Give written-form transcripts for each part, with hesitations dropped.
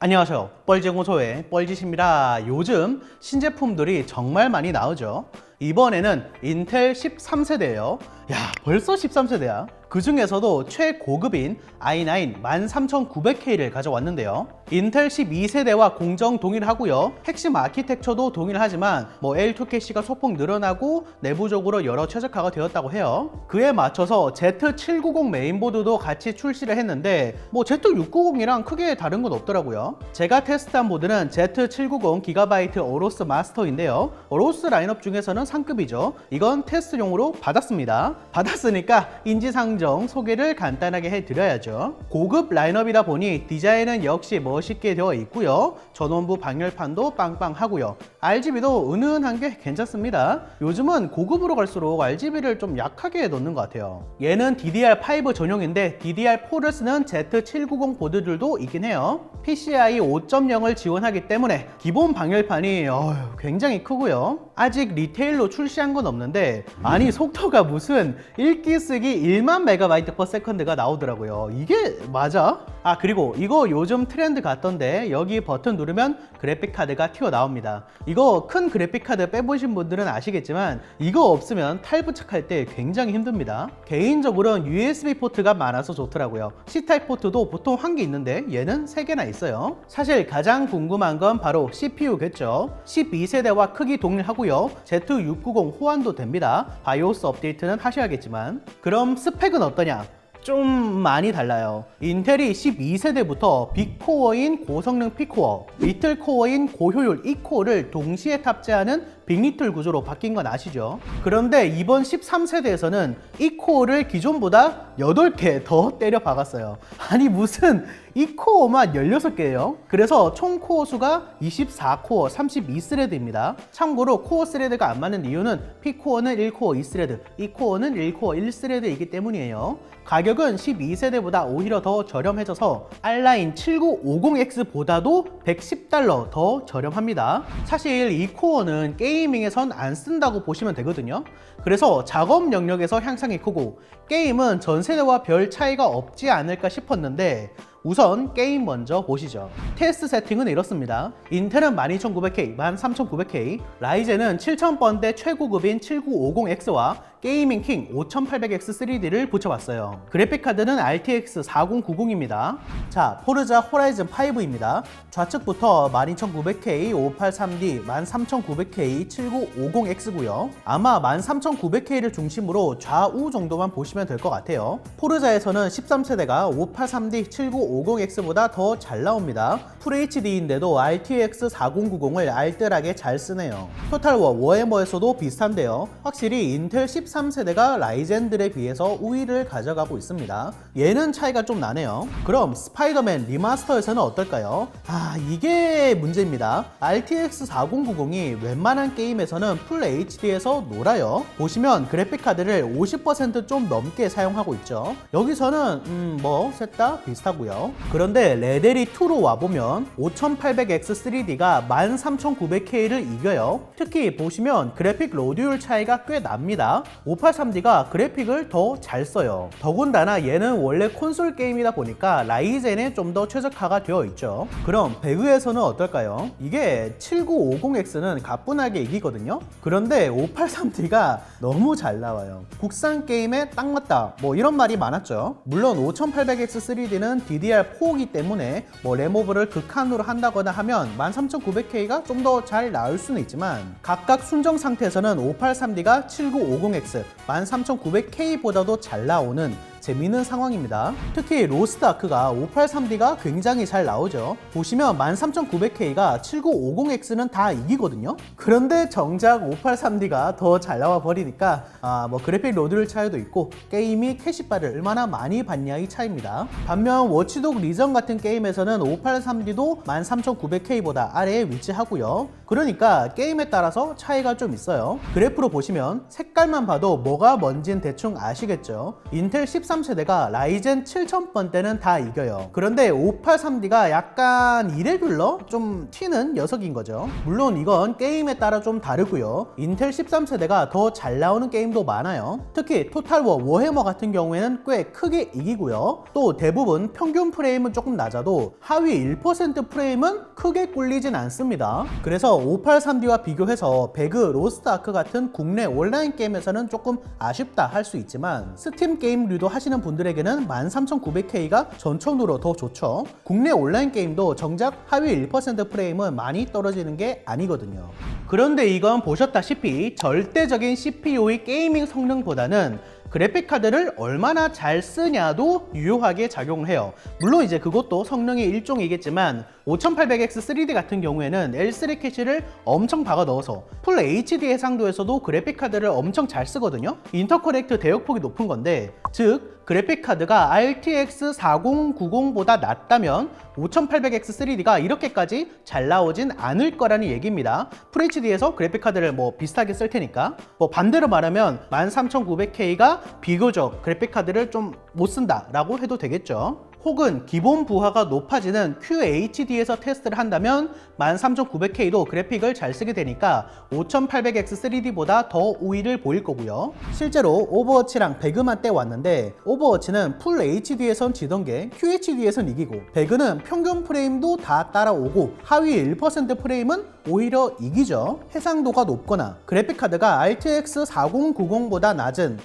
안녕하세요. 뻘제공소의 뻘짓입니다. 요즘 신제품들이 정말 많이 나오죠. 이번에는 인텔 13세대예요. 야, 벌써 13세대야. 그 중에서도 최고급인 i9 13900K를 가져왔는데요. 인텔 12세대와 공정 동일하고요. 핵심 아키텍처도 동일하지만 L2 캐시가 소폭 늘어나고 내부적으로 여러 최적화가 되었다고 해요. 그에 맞춰서 Z790 메인보드도 같이 출시를 했는데 Z690이랑 크게 다른 건 없더라고요. 제가 테스트한 보드는 Z790 GB 어로스 마스터인데요. 어로스 라인업 중에서는 상급이죠. 이건 테스트용으로 받았습니다. 받았으니까 인지상정 소개를 간단하게 해드려야죠. 고급 라인업이다 보니 디자인은 역시 멋있게 되어 있고요. 전원부 방열판도 빵빵하고요. RGB도 은은한 게 괜찮습니다. 요즘은 고급으로 갈수록 RGB를 좀 약하게 넣는 것 같아요. 얘는 DDR5 전용인데 DDR4를 쓰는 Z790 보드들도 있긴 해요. PCI 5.0을 지원하기 때문에 기본 방열판이 굉장히 크고요. 아직 리테일로 출시한 건 없는데 아니 속도가 무슨 읽기 쓰기 1만 MB/s가 나오더라고요. 이게 맞아? 그리고 이거 요즘 트렌드 같던데 여기 버튼 누르면 그래픽카드가 튀어나옵니다. 이거 큰 그래픽카드 빼보신 분들은 아시겠지만 이거 없으면 탈부착할 때 굉장히 힘듭니다. 개인적으로는 USB 포트가 많아서 좋더라고요. C타입 포트도 보통 한 개 있는데 얘는 3개나 있어요. 사실 가장 궁금한 건 바로 CPU겠죠. 12세대와 크기 동일하고요. Z690 호환도 됩니다. 바이오스 업데이트는 하셔야겠지만. 그럼 스펙은 어떠냐? 좀 많이 달라요. 인텔이 12세대부터 빅코어인 고성능 P코어, 리틀코어인 고효율 E코어를 동시에 탑재하는 빅리틀 구조로 바뀐 건 아시죠? 그런데 이번 13세대에서는 E코어를 기존보다 8개 더 때려 박았어요. 아니 무슨 E코어만 16개예요. 그래서 총 코어 수가 24코어 32스레드입니다. 참고로 코어 스레드가 안 맞는 이유는 P코어는 1코어 2스레드, E코어는 1코어 1스레드이기 때문이에요. 가격은 12세대보다 오히려 더 저렴해져서 R9 7950X보다도 $110 더 저렴합니다. 사실 이 코어는 게이밍에선 안 쓴다고 보시면 되거든요. 그래서 작업 영역에서 향상이 크고 게임은 전세대와 별 차이가 없지 않을까 싶었는데 우선 게임 먼저 보시죠. 테스트 세팅은 이렇습니다. 인텔은 12900K, 13900K, 라이젠은 7000번대 최고급인 7950X와 게이밍 킹 5800X 3D를 붙여봤어요. 그래픽카드는 RTX 4090입니다. 자, 포르자 호라이즌 5입니다. 좌측부터 12900K, 583D, 13900K, 7950X고요. 아마 13900K를 중심으로 좌우 정도만 보시면 될 것 같아요. 포르자에서는 13세대가 583D, 7950X보다 더 잘 나옵니다. FHD인데도 RTX 4090을 알뜰하게 잘 쓰네요. 토탈워 워해머에서도 비슷한데요. 확실히 인텔 13세대가 라이젠들에 비해서 우위를 가져가고 있습니다. 얘는 차이가 좀 나네요. 그럼 스파이더맨 리마스터에서는 어떨까요? 이게 문제입니다. RTX 4090이 웬만한 게임에서는 풀 HD에서 놀아요. 보시면 그래픽카드를 50% 넘게 사용하고 있죠. 여기서는 셋 다 비슷하고요. 그런데 레데리2로 와보면 5800X 3D가 13900K를 이겨요. 특히 보시면 그래픽 로드율 차이가 꽤 납니다. 583D가 그래픽을 더 잘 써요. 더군다나 얘는 원래 콘솔 게임이다 보니까 라이젠에 좀 더 최적화가 되어 있죠. 그럼 배그에서는 어떨까요? 이게 7950X는 가뿐하게 이기거든요. 그런데 583D가 너무 잘 나와요. 국산 게임에 딱 맞다 이런 말이 많았죠. 물론 5800X 3D는 DDR4이기 때문에 램오버를 극한으로 한다거나 하면 13900K가 좀 더 잘 나올 수는 있지만 각각 순정 상태에서는 583D가 7950X 13900K보다도 잘 나오는 재미있는 상황입니다. 특히 로스트 아크가 583D가 굉장히 잘 나오죠. 보시면 13900K가 7950X는 다 이기거든요. 그런데 정작 583D가 더 잘 나와 버리니까 그래픽 로드율 차이도 있고 게임이 캐시바를 얼마나 많이 받냐의 차이입니다. 반면 워치독 리전 같은 게임에서는 583D도 13900K보다 아래에 위치하고요. 그러니까 게임에 따라서 차이가 좀 있어요. 그래프로 보시면 색깔만 봐도 뭐가 뭔진 대충 아시겠죠. 인텔 13 13세대가 라이젠 7000번대는 다 이겨요. 그런데 583D가 약간 이레귤러? 좀 튀는 녀석인 거죠. 물론 이건 게임에 따라 좀 다르고요. 인텔 13세대가 더 잘 나오는 게임도 많아요. 특히 토탈워, 워해머 같은 경우에는 꽤 크게 이기고요. 또 대부분 평균 프레임은 조금 낮아도 하위 1% 프레임은 크게 꿀리진 않습니다. 그래서 583D와 비교해서 배그, 로스트 아크 같은 국내 온라인 게임에서는 조금 아쉽다 할 수 있지만 스팀 게임류도 하시는 분들에게는 13900K가 전천후로 더 좋죠. 국내 온라인 게임도 정작 하위 1% 프레임은 많이 떨어지는 게 아니거든요. 그런데 이건 보셨다시피 절대적인 CPU의 게이밍 성능보다는 그래픽카드를 얼마나 잘 쓰냐도 유효하게 작용을 해요. 물론 이제 그것도 성능의 일종이겠지만 5800X 3D 같은 경우에는 L3 캐시를 엄청 박아 넣어서 풀 HD 해상도에서도 그래픽카드를 엄청 잘 쓰거든요. 인터커넥트 대역폭이 높은 건데, 즉 그래픽카드가 RTX 4090보다 낫다면 5800X 3D가 이렇게까지 잘 나오진 않을 거라는 얘기입니다. FHD에서 그래픽카드를 뭐 비슷하게 쓸 테니까. 뭐 반대로 말하면 13900K가 비교적 그래픽카드를 좀 못 쓴다 라고 해도 되겠죠. 혹은 기본 부하가 높아지는 QHD에서 테스트를 한다면 13900K도 그래픽을 잘 쓰게 되니까 5800X 3D보다 더 우위를 보일 거고요. 실제로 오버워치랑 배그만 떼왔는데 오버워치는 풀 HD에선 지던 게 QHD에선 이기고, 배그는 평균 프레임도 다 따라오고 하위 1% 프레임은 오히려 이기죠. 해상도가 높거나 그래픽카드가 RTX 4090보다 낮은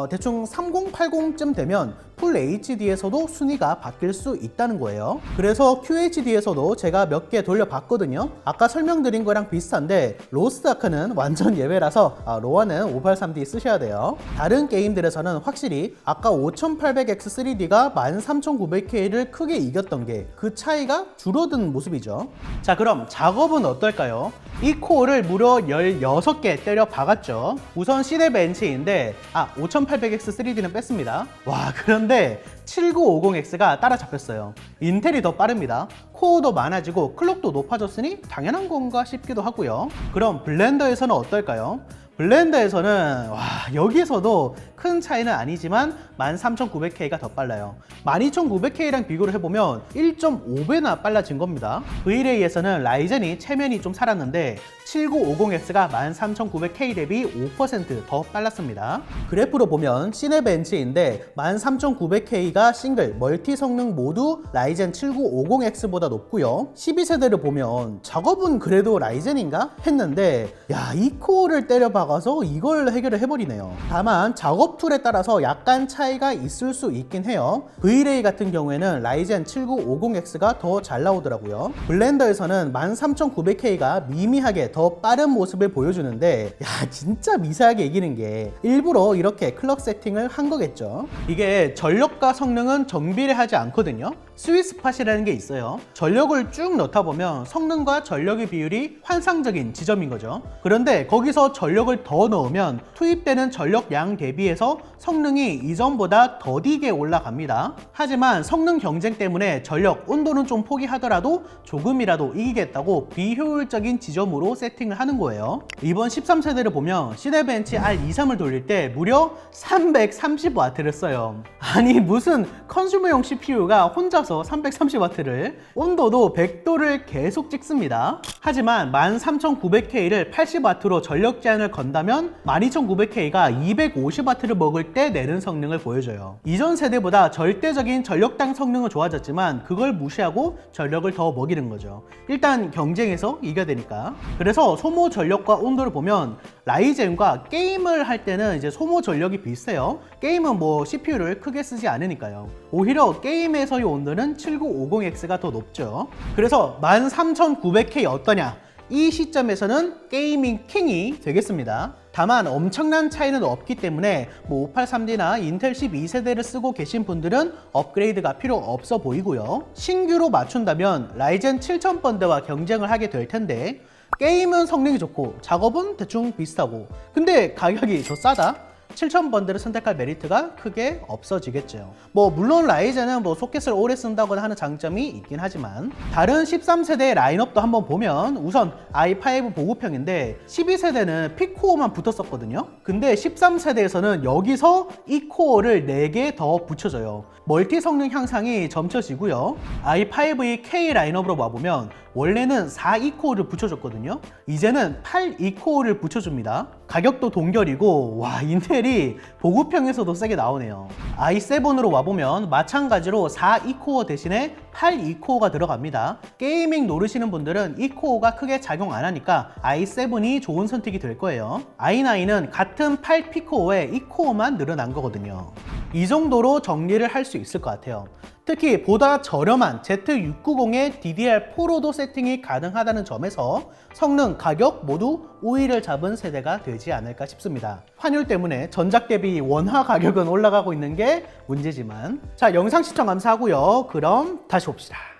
대충 3080쯤 되면 풀 HD에서도 순위가 바뀔 수 있다는 거예요. 그래서 QHD에서도 제가 몇 개 돌려봤거든요. 아까 설명드린 거랑 비슷한데 로스트 아크는 완전 예외라서 로아는 583D 쓰셔야 돼요. 다른 게임들에서는 확실히 아까 5800X 3D가 13900K를 크게 이겼던 게 그 차이가 줄어든 모습이죠. 자, 그럼 작업은 어떨까요? 이 코어를 무려 16개 때려 박았죠. 우선 시네벤치인데 5800X 3D는 뺐습니다. 와, 그런데 7950X가 따라잡혔어요. 인텔이 더 빠릅니다. 코어도 많아지고 클럭도 높아졌으니 당연한 건가 싶기도 하고요. 그럼 블렌더에서는 어떨까요? 블렌더에서는 여기에서도 큰 차이는 아니지만 13900K가 더 빨라요. 12900K랑 비교를 해보면 1.5배나 빨라진 겁니다. V-Ray에서는 라이젠이 체면이 좀 살았는데 7950X가 13900K 대비 5% 더 빨랐습니다. 그래프로 보면 시네벤치인데 13900K가 싱글, 멀티 성능 모두 라이젠 7950X보다 높고요. 12세대를 보면 작업은 그래도 라이젠인가? 했는데 이 코어를 때려 박아서 이걸 해결을 해버리네요. 다만 작업 툴에 따라서 약간 차이가 있을 수 있긴 해요. V-Ray 같은 경우에는 라이젠 7950X가 더 잘 나오더라고요. 블렌더에서는 13900K가 미미하게 더 빠른 모습을 보여주는데 진짜 미세하게 이기는 게 일부러 이렇게 클럭 세팅을 한 거겠죠. 이게 전력과 성능은 정비례하지 않거든요. 스윗스팟이라는 게 있어요. 전력을 쭉 넣다 보면 성능과 전력의 비율이 환상적인 지점인 거죠. 그런데 거기서 전력을 더 넣으면 투입되는 전력량 대비해서 성능이 이전보다 더디게 올라갑니다. 하지만 성능 경쟁 때문에 전력, 온도는 좀 포기하더라도 조금이라도 이기겠다고 비효율적인 지점으로 세팅을 하는 거예요. 이번 13세대를 보면 시네벤치 R23을 돌릴 때 무려 330W를 써요. 아니 무슨 컨슈머용 CPU가 혼자서 330W를, 온도도 100도를 계속 찍습니다. 하지만 13900K를 80W로 전력 제한을 건다면 12900K가 250W를 먹을 때 내는 성능을 보여줘요. 이전 세대보다 절대적인 전력당 성능은 좋아졌지만 그걸 무시하고 전력을 더 먹이는 거죠. 일단 경쟁에서 이겨야 되니까. 그래서 소모 전력과 온도를 보면 라이젠과 게임을 할 때는 이제 소모 전력이 비슷해요. 게임은 뭐 CPU를 크게 쓰지 않으니까요. 오히려 게임에서의 온도는 7950X가 더 높죠. 그래서 13900K 어떠냐? 이 시점에서는 게이밍 킹이 되겠습니다. 다만 엄청난 차이는 없기 때문에 583D나 인텔 12세대를 쓰고 계신 분들은 업그레이드가 필요 없어 보이고요. 신규로 맞춘다면 라이젠 7000번대와 경쟁을 하게 될 텐데, 게임은 성능이 좋고 작업은 대충 비슷하고 근데 가격이 더 싸다? 7000번대를 선택할 메리트가 크게 없어지겠죠. 뭐 물론 라이젠은 뭐 소켓을 오래 쓴다거나 하는 장점이 있긴 하지만 다른 13세대 라인업도 한번 보면 우선 i5 보급형인데 12세대는 P코어만 붙었었거든요. 근데 13세대에서는 여기서 이 코어를 4개 더 붙여줘요. 멀티 성능 향상이 점쳐지고요. i5의 K 라인업으로 와보면 원래는 4E-코어를 붙여줬거든요. 이제는 8E-코어를 붙여줍니다. 가격도 동결이고 와 인텔이 보급형에서도 세게 나오네요. i7으로 와보면 마찬가지로 4E-코어 대신에 8E-코어가 들어갑니다. 게이밍 노르시는 분들은 E-코어가 크게 작용 안 하니까 i7이 좋은 선택이 될 거예요. i9은 같은 8P코어에 E-코어만 늘어난 거거든요. 이 정도로 정리를 할 수 있을 것 같아요. 특히 보다 저렴한 Z690의 DDR4로도 세팅이 가능하다는 점에서 성능, 가격 모두 우위를 잡은 세대가 되지 않을까 싶습니다. 환율 때문에 전작 대비 원화 가격은 올라가고 있는 게 문제지만 자, 영상 시청 감사하고요. 그럼 다시 봅시다.